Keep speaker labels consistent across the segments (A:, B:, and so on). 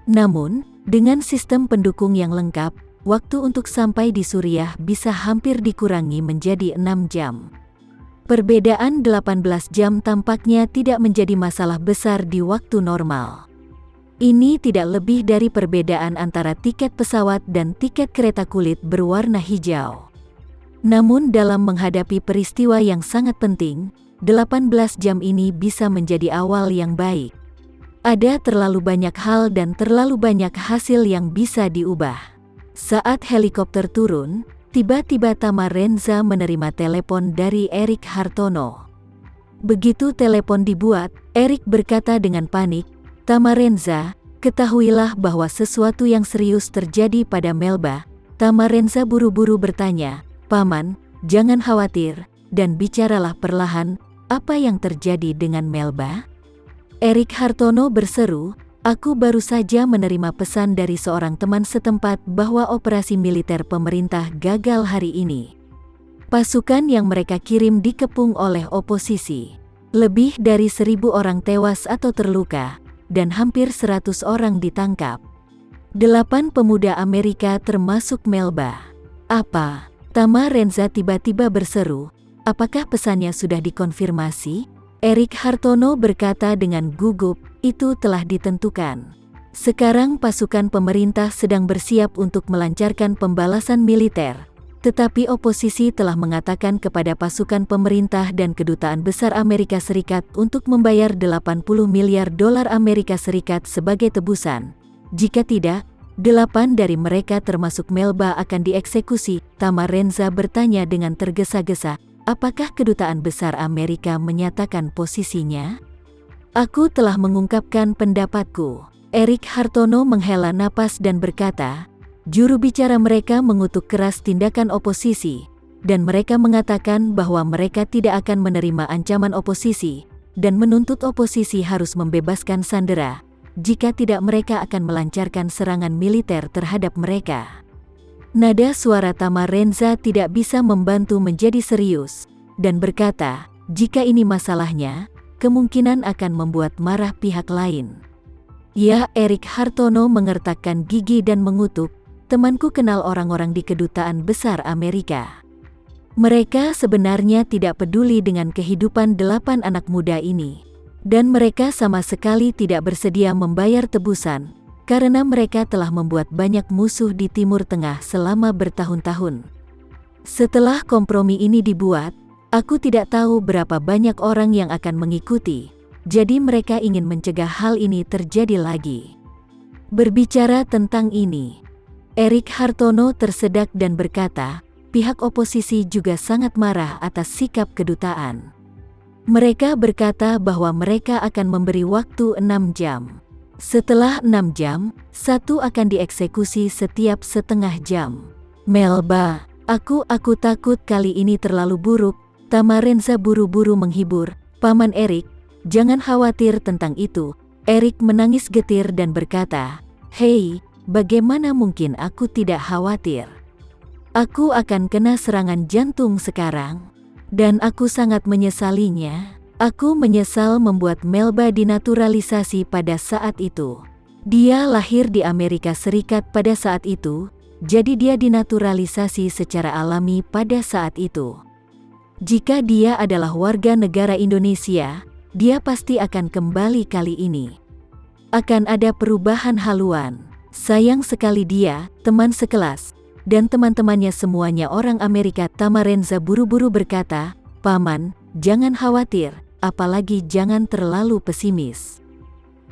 A: Namun, dengan sistem pendukung yang lengkap, waktu untuk sampai di Suriah bisa hampir dikurangi menjadi 6 jam. Perbedaan 18 jam tampaknya tidak menjadi masalah besar di waktu normal. Ini tidak lebih dari perbedaan antara tiket pesawat dan tiket kereta kulit berwarna hijau. Namun dalam menghadapi peristiwa yang sangat penting, 18 jam ini bisa menjadi awal yang baik. Ada terlalu banyak hal dan terlalu banyak hasil yang bisa diubah. Saat helikopter turun, tiba-tiba Tamarenza menerima telepon dari Erik Hartono. Begitu telepon dibuat, Erik berkata dengan panik, "Tamarenza, ketahuilah bahwa sesuatu yang serius terjadi pada Melba." Tamarenza buru-buru bertanya, "Paman, jangan khawatir, dan bicaralah perlahan, apa yang terjadi dengan Melba?" Erik Hartono berseru, "Aku baru saja menerima pesan dari seorang teman setempat bahwa operasi militer pemerintah gagal hari ini. Pasukan yang mereka kirim dikepung oleh oposisi. Lebih dari 1.000 orang tewas atau terluka, dan hampir 100 orang ditangkap. 8 pemuda Amerika termasuk Melba." "Apa?" Tamarenza tiba-tiba berseru, "Apakah pesannya sudah dikonfirmasi?" Erik Hartono berkata dengan gugup, "Itu telah ditentukan. Sekarang pasukan pemerintah sedang bersiap untuk melancarkan pembalasan militer. Tetapi oposisi telah mengatakan kepada pasukan pemerintah dan kedutaan besar Amerika Serikat untuk membayar 80 miliar dolar Amerika Serikat sebagai tebusan. Jika tidak, 8 dari mereka termasuk Melba akan dieksekusi." Tamarenza bertanya dengan tergesa-gesa, "Apakah kedutaan besar Amerika menyatakan posisinya?" "Aku telah mengungkapkan pendapatku." Erik Hartono menghela napas dan berkata, "Juru bicara mereka mengutuk keras tindakan oposisi, dan mereka mengatakan bahwa mereka tidak akan menerima ancaman oposisi, dan menuntut oposisi harus membebaskan sandera. Jika tidak mereka akan melancarkan serangan militer terhadap mereka." Nada suara Tamarenza tidak bisa membantu menjadi serius, dan berkata, "Jika ini masalahnya, kemungkinan akan membuat marah pihak lain." "Ya," Erik Hartono mengertakkan gigi dan mengutuk, "Temanku kenal orang-orang di kedutaan besar Amerika. Mereka sebenarnya tidak peduli dengan kehidupan 8 anak muda ini. Dan mereka sama sekali tidak bersedia membayar tebusan, karena mereka telah membuat banyak musuh di Timur Tengah selama bertahun-tahun. Setelah kompromi ini dibuat, aku tidak tahu berapa banyak orang yang akan mengikuti, jadi mereka ingin mencegah hal ini terjadi lagi." Berbicara tentang ini, Erik Hartono tersedak dan berkata, "Pihak oposisi juga sangat marah atas sikap kedutaan. Mereka berkata bahwa mereka akan memberi waktu 6 jam. Setelah 6 jam, satu akan dieksekusi setiap setengah jam." "Melba, aku takut kali ini terlalu buruk." Tamarenza buru-buru menghibur, "Paman Erik, jangan khawatir tentang itu." Erik menangis getir dan berkata, "Hei, bagaimana mungkin aku tidak khawatir? Aku akan kena serangan jantung sekarang. Dan aku sangat menyesalinya. Aku menyesal membuat Melba dinaturalisasi pada saat itu. Dia lahir di Amerika Serikat pada saat itu, jadi dia dinaturalisasi secara alami pada saat itu. Jika dia adalah warga negara Indonesia, dia pasti akan kembali kali ini. Akan ada perubahan haluan. Sayang sekali dia, teman sekelas, dan teman-temannya semuanya orang Amerika." Tamarenza buru-buru berkata, "Paman, jangan khawatir, apalagi jangan terlalu pesimis.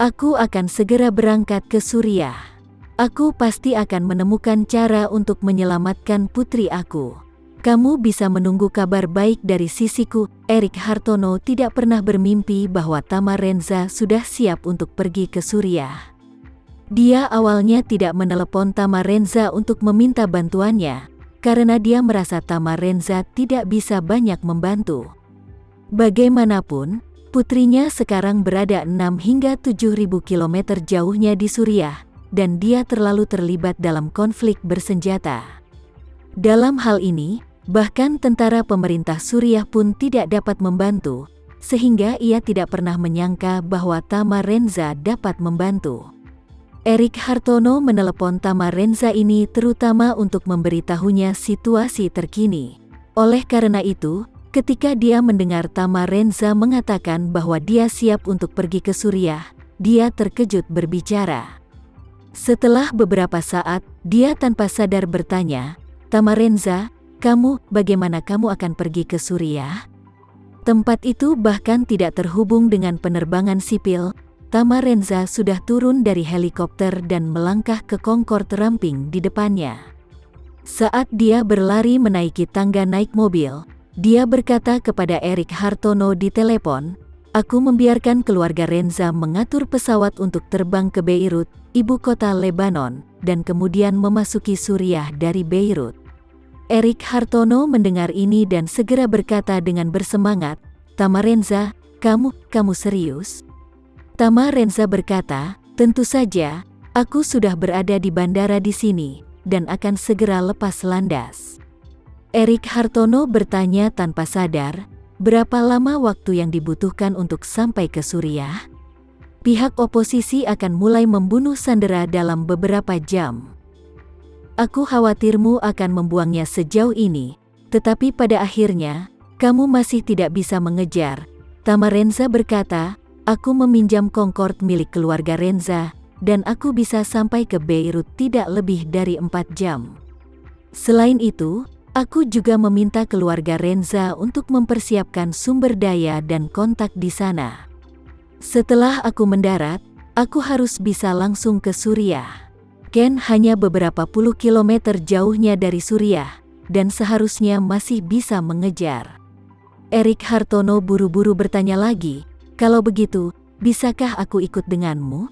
A: Aku akan segera berangkat ke Suriah. Aku pasti akan menemukan cara untuk menyelamatkan putri aku. Kamu bisa menunggu kabar baik dari sisiku." Erik Hartono tidak pernah bermimpi bahwa Tamarenza sudah siap untuk pergi ke Suriah. Dia awalnya tidak menelepon Tamarenza untuk meminta bantuannya, karena dia merasa Tamarenza tidak bisa banyak membantu. Bagaimanapun, putrinya sekarang berada 6 hingga 7.000 kilometer jauhnya di Suriah, dan dia terlalu terlibat dalam konflik bersenjata. Dalam hal ini, bahkan tentara pemerintah Suriah pun tidak dapat membantu, sehingga ia tidak pernah menyangka bahwa Tamarenza dapat membantu. Erik Hartono menelepon Tama Renza ini terutama untuk memberitahunya situasi terkini. Oleh karena itu, ketika dia mendengar Tama Renza mengatakan bahwa dia siap untuk pergi ke Suriah, dia terkejut berbicara. Setelah beberapa saat, dia tanpa sadar bertanya, "Tama Renza, bagaimana kamu akan pergi ke Suriah?" Tempat itu bahkan tidak terhubung dengan penerbangan sipil. Tama Renza sudah turun dari helikopter dan melangkah ke Concorde ramping di depannya. Saat dia berlari menaiki tangga naik mobil, dia berkata kepada Erik Hartono di telepon, "Aku membiarkan keluarga Renza mengatur pesawat untuk terbang ke Beirut, ibu kota Lebanon, dan kemudian memasuki Suriah dari Beirut." Erik Hartono mendengar ini dan segera berkata dengan bersemangat, "Tama Renza, kamu serius?" Tama Renza berkata, "Tentu saja, aku sudah berada di bandara di sini, dan akan segera lepas landas." Erik Hartono bertanya tanpa sadar, berapa lama waktu yang dibutuhkan untuk sampai ke Suriah? Pihak oposisi akan mulai membunuh sandera dalam beberapa jam. Aku khawatirmu akan membuangnya sejauh ini, tetapi pada akhirnya, kamu masih tidak bisa mengejar. Tama Renza berkata, "Aku meminjam Concorde milik keluarga Renza, dan aku bisa sampai ke Beirut tidak lebih dari 4 jam. Selain itu, aku juga meminta keluarga Renza untuk mempersiapkan sumber daya dan kontak di sana. Setelah aku mendarat, aku harus bisa langsung ke Suriah. Ken hanya beberapa puluh kilometer jauhnya dari Suriah, dan seharusnya masih bisa mengejar." Erik Hartono buru-buru bertanya lagi, "Kalau begitu, bisakah aku ikut denganmu?"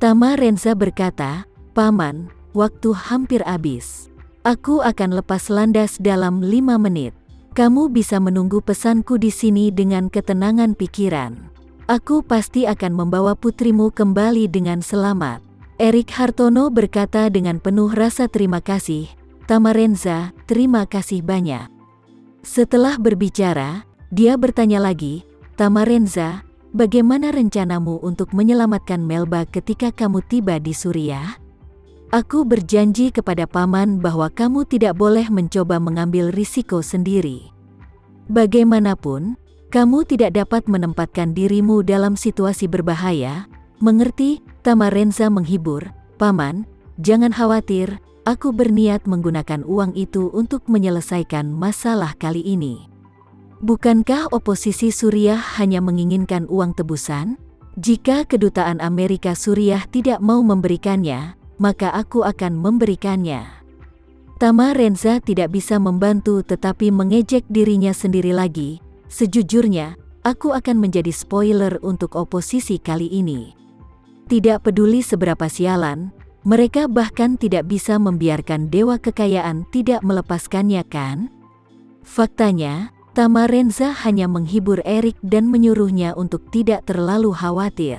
A: Tama Renza berkata, "Paman, waktu hampir habis. Aku akan lepas landas dalam 5 menit. Kamu bisa menunggu pesanku di sini dengan ketenangan pikiran. Aku pasti akan membawa putrimu kembali dengan selamat." Erik Hartono berkata dengan penuh rasa terima kasih, "Tama Renza, terima kasih banyak." Setelah berbicara, dia bertanya lagi, "Tama Renza, bagaimana rencanamu untuk menyelamatkan Melba ketika kamu tiba di Suriah? Aku berjanji kepada paman bahwa kamu tidak boleh mencoba mengambil risiko sendiri. Bagaimanapun, kamu tidak dapat menempatkan dirimu dalam situasi berbahaya, mengerti?" Tama Renza menghibur, "Paman, jangan khawatir, aku berniat menggunakan uang itu untuk menyelesaikan masalah kali ini." Bukankah oposisi Suriah hanya menginginkan uang tebusan? Jika kedutaan Amerika Suriah tidak mau memberikannya, maka aku akan memberikannya. Tama Renza tidak bisa membantu tetapi mengejek dirinya sendiri lagi. Sejujurnya, aku akan menjadi spoiler untuk oposisi kali ini. Tidak peduli seberapa sialan, mereka bahkan tidak bisa membiarkan dewa kekayaan tidak melepaskannya, kan? Faktanya, Tama Renza hanya menghibur Erik dan menyuruhnya untuk tidak terlalu khawatir.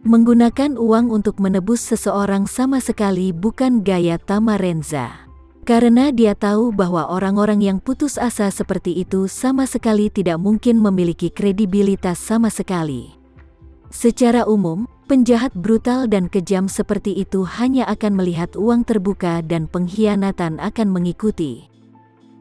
A: Menggunakan uang untuk menebus seseorang sama sekali bukan gaya Tama Renza. Karena dia tahu bahwa orang-orang yang putus asa seperti itu sama sekali tidak mungkin memiliki kredibilitas sama sekali. Secara umum, penjahat brutal dan kejam seperti itu hanya akan melihat uang terbuka dan pengkhianatan akan mengikuti.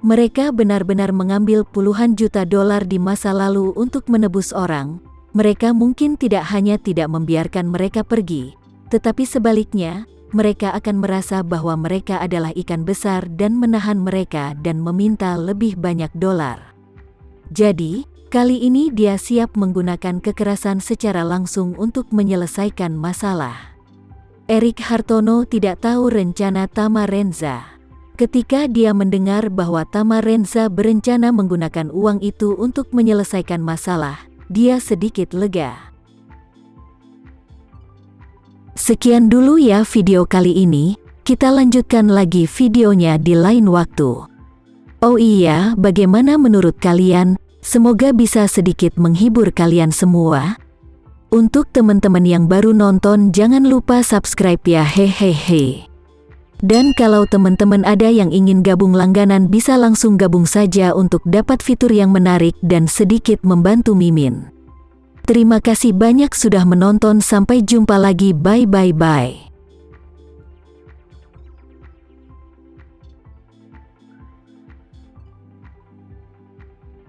A: Mereka benar-benar mengambil puluhan juta dolar di masa lalu untuk menebus orang. Mereka mungkin tidak hanya tidak membiarkan mereka pergi, tetapi sebaliknya, mereka akan merasa bahwa mereka adalah ikan besar dan menahan mereka dan meminta lebih banyak dolar. Jadi, kali ini dia siap menggunakan kekerasan secara langsung untuk menyelesaikan masalah. Erik Hartono tidak tahu rencana Tama Renza. Ketika dia mendengar bahwa Tama Renza berencana menggunakan uang itu untuk menyelesaikan masalah, dia sedikit lega. Sekian dulu ya video kali ini, kita lanjutkan lagi videonya di lain waktu. Oh iya, bagaimana menurut kalian? Semoga bisa sedikit menghibur kalian semua. Untuk teman-teman yang baru nonton, jangan lupa subscribe ya, hehehe. Dan kalau teman-teman ada yang ingin gabung langganan, bisa langsung gabung saja untuk dapat fitur yang menarik dan sedikit membantu Mimin. Terima kasih banyak sudah menonton, sampai jumpa lagi, bye.